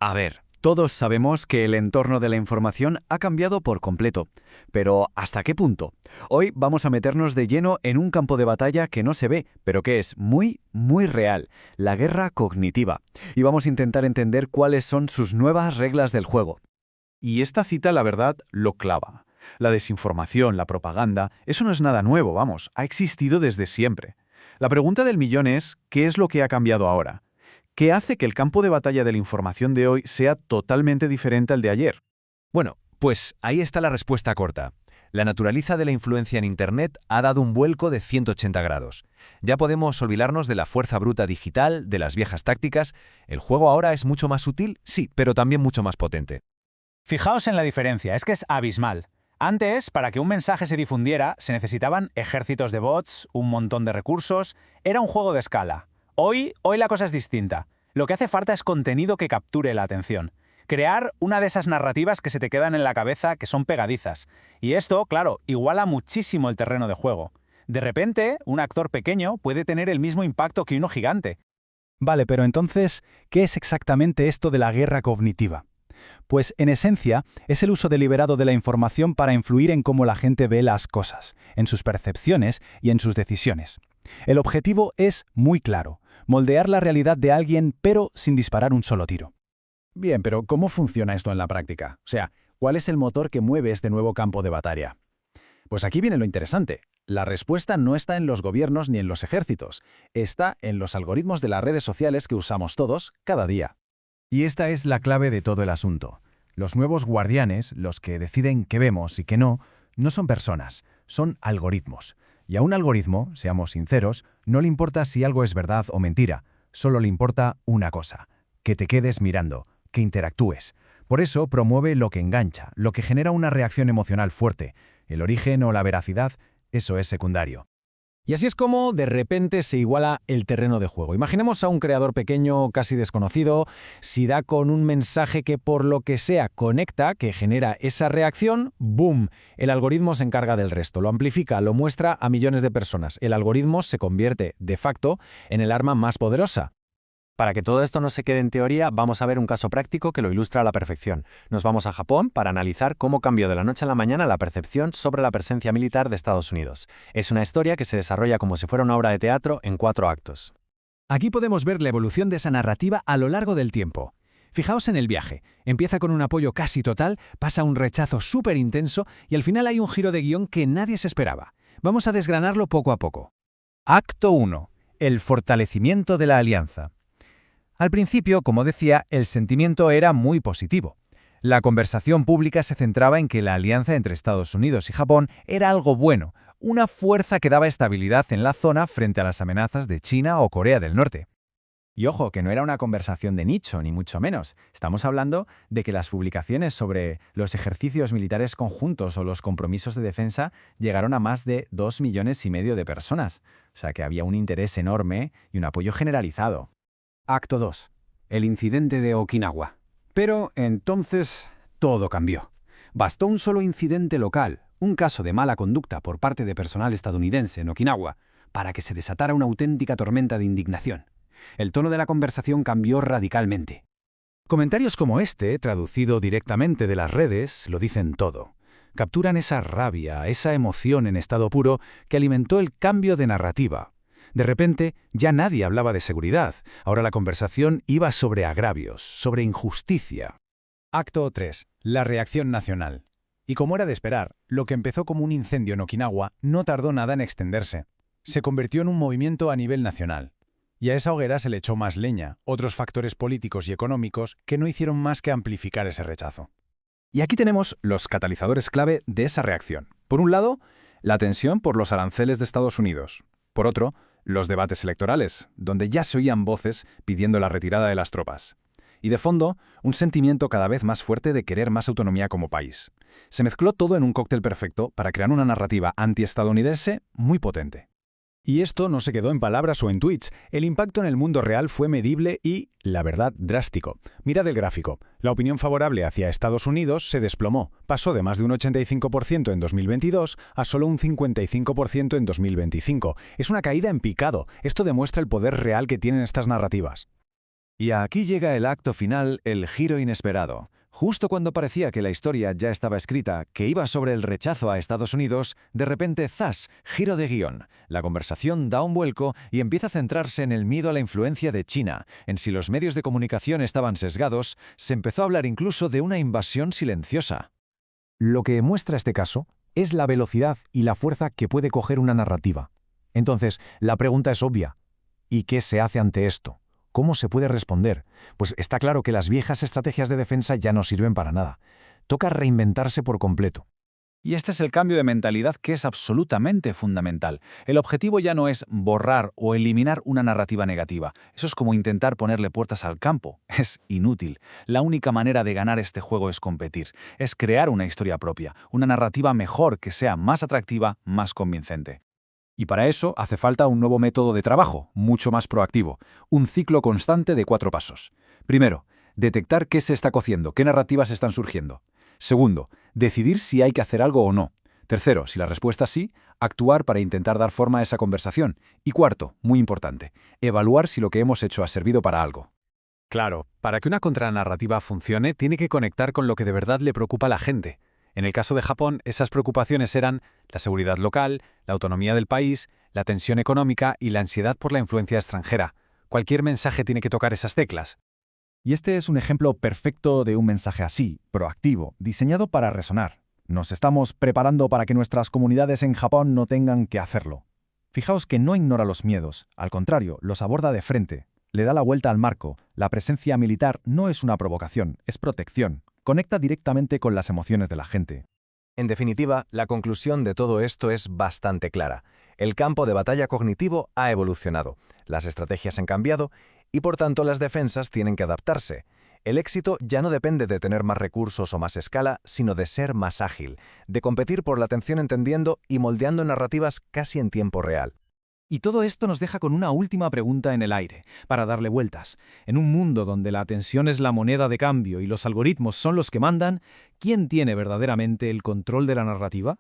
A ver, todos sabemos que el entorno de la información ha cambiado por completo, pero ¿hasta qué punto? Hoy vamos a meternos de lleno en un campo de batalla que no se ve, pero que es muy, muy real, la guerra cognitiva, y vamos a intentar entender cuáles son sus nuevas reglas del juego. Y esta cita, la verdad, lo clava. La desinformación, la propaganda, eso no es nada nuevo, vamos, ha existido desde siempre. La pregunta del millón es, ¿qué es lo que ha cambiado ahora? ¿Qué hace que el campo de batalla de la información de hoy sea totalmente diferente al de ayer? Bueno, pues ahí está la respuesta corta. La naturaleza de la influencia en Internet ha dado un vuelco de 180 grados. Ya podemos olvidarnos de la fuerza bruta digital, de las viejas tácticas. El juego ahora es mucho más sutil, sí, pero también mucho más potente. Fijaos en la diferencia, es que es abismal. Antes, para que un mensaje se difundiera, se necesitaban ejércitos de bots, un montón de recursos, era un juego de escala. Hoy la cosa es distinta. Lo que hace falta es contenido que capture la atención. Crear una de esas narrativas que se te quedan en la cabeza, que son pegadizas. Y esto, claro, iguala muchísimo el terreno de juego. De repente, un actor pequeño puede tener el mismo impacto que uno gigante. Vale, pero entonces, ¿qué es exactamente esto de la guerra cognitiva? Pues, en esencia, es el uso deliberado de la información para influir en cómo la gente ve las cosas, en sus percepciones y en sus decisiones. El objetivo es muy claro: moldear la realidad de alguien, pero sin disparar un solo tiro. Bien, pero ¿cómo funciona esto en la práctica? O sea, ¿cuál es el motor que mueve este nuevo campo de batalla? Pues aquí viene lo interesante. La respuesta no está en los gobiernos ni en los ejércitos, está en los algoritmos de las redes sociales que usamos todos cada día. Y esta es la clave de todo el asunto. Los nuevos guardianes, los que deciden qué vemos y qué no, no son personas, son algoritmos. Y a un algoritmo, seamos sinceros, no le importa si algo es verdad o mentira, solo le importa una cosa: que te quedes mirando, que interactúes. Por eso promueve lo que engancha, lo que genera una reacción emocional fuerte. El origen o la veracidad, eso es secundario. Y así es como, de repente, se iguala el terreno de juego. Imaginemos a un creador pequeño, casi desconocido, si da con un mensaje que por lo que sea conecta, que genera esa reacción, ¡boom! El algoritmo se encarga del resto, lo amplifica, lo muestra a millones de personas. El algoritmo se convierte, de facto, en el arma más poderosa. Para que todo esto no se quede en teoría, vamos a ver un caso práctico que lo ilustra a la perfección. Nos vamos a Japón para analizar cómo cambió de la noche a la mañana la percepción sobre la presencia militar de Estados Unidos. Es una historia que se desarrolla como si fuera una obra de teatro en 4 actos. Aquí podemos ver la evolución de esa narrativa a lo largo del tiempo. Fijaos en el viaje. Empieza con un apoyo casi total, pasa a un rechazo súper intenso y al final hay un giro de guión que nadie se esperaba. Vamos a desgranarlo poco a poco. Acto 1. El fortalecimiento de la alianza. Al principio, como decía, el sentimiento era muy positivo. La conversación pública se centraba en que la alianza entre Estados Unidos y Japón era algo bueno, una fuerza que daba estabilidad en la zona frente a las amenazas de China o Corea del Norte. Y ojo, que no era una conversación de nicho, ni mucho menos. Estamos hablando de que las publicaciones sobre los ejercicios militares conjuntos o los compromisos de defensa llegaron a más de 2,5 millones de personas. O sea que había un interés enorme y un apoyo generalizado. Acto 2. El incidente de Okinawa. Pero entonces todo cambió. Bastó un solo incidente local, un caso de mala conducta por parte de personal estadounidense en Okinawa, para que se desatara una auténtica tormenta de indignación. El tono de la conversación cambió radicalmente. Comentarios como este, traducido directamente de las redes, lo dicen todo. Capturan esa rabia, esa emoción en estado puro que alimentó el cambio de narrativa. De repente, ya nadie hablaba de seguridad. Ahora la conversación iba sobre agravios, sobre injusticia. Acto 3. La reacción nacional. Y como era de esperar, lo que empezó como un incendio en Okinawa no tardó nada en extenderse. Se convirtió en un movimiento a nivel nacional. Y a esa hoguera se le echó más leña, otros factores políticos y económicos que no hicieron más que amplificar ese rechazo. Y aquí tenemos los catalizadores clave de esa reacción. Por un lado, la tensión por los aranceles de Estados Unidos. Por otro, los debates electorales, donde ya se oían voces pidiendo la retirada de las tropas. Y de fondo, un sentimiento cada vez más fuerte de querer más autonomía como país. Se mezcló todo en un cóctel perfecto para crear una narrativa antiestadounidense muy potente. Y esto no se quedó en palabras o en tweets. El impacto en el mundo real fue medible y, la verdad, drástico. Mirad el gráfico. La opinión favorable hacia Estados Unidos se desplomó. Pasó de más de un 85% en 2022 a solo un 55% en 2025. Es una caída en picado. Esto demuestra el poder real que tienen estas narrativas. Y aquí llega el acto final, el giro inesperado. Justo cuando parecía que la historia ya estaba escrita, que iba sobre el rechazo a Estados Unidos, de repente, ¡zas!, giro de guión. La conversación da un vuelco y empieza a centrarse en el miedo a la influencia de China. En si los medios de comunicación estaban sesgados, se empezó a hablar incluso de una invasión silenciosa. Lo que muestra este caso es la velocidad y la fuerza que puede coger una narrativa. Entonces, la pregunta es obvia. ¿Y qué se hace ante esto? ¿Cómo se puede responder? Pues está claro que las viejas estrategias de defensa ya no sirven para nada. Toca reinventarse por completo. Y este es el cambio de mentalidad que es absolutamente fundamental. El objetivo ya no es borrar o eliminar una narrativa negativa. Eso es como intentar ponerle puertas al campo. Es inútil. La única manera de ganar este juego es competir. Es crear una historia propia, una narrativa mejor que sea más atractiva, más convincente. Y para eso hace falta un nuevo método de trabajo, mucho más proactivo, un ciclo constante de 4 pasos. Primero, detectar qué se está cociendo, qué narrativas están surgiendo. Segundo, decidir si hay que hacer algo o no. Tercero, si la respuesta es sí, actuar para intentar dar forma a esa conversación. Y cuarto, muy importante, evaluar si lo que hemos hecho ha servido para algo. Claro, para que una contranarrativa funcione, tiene que conectar con lo que de verdad le preocupa a la gente. En el caso de Japón, esas preocupaciones eran la seguridad local, la autonomía del país, la tensión económica y la ansiedad por la influencia extranjera. Cualquier mensaje tiene que tocar esas teclas. Y este es un ejemplo perfecto de un mensaje así, proactivo, diseñado para resonar. Nos estamos preparando para que nuestras comunidades en Japón no tengan que hacerlo. Fijaos que no ignora los miedos, al contrario, los aborda de frente. Le da la vuelta al marco. La presencia militar no es una provocación, es protección. Conecta directamente con las emociones de la gente. En definitiva, la conclusión de todo esto es bastante clara. El campo de batalla cognitivo ha evolucionado, las estrategias han cambiado y por tanto las defensas tienen que adaptarse. El éxito ya no depende de tener más recursos o más escala, sino de ser más ágil, de competir por la atención entendiendo y moldeando narrativas casi en tiempo real. Y todo esto nos deja con una última pregunta en el aire, para darle vueltas. En un mundo donde la atención es la moneda de cambio y los algoritmos son los que mandan, ¿quién tiene verdaderamente el control de la narrativa?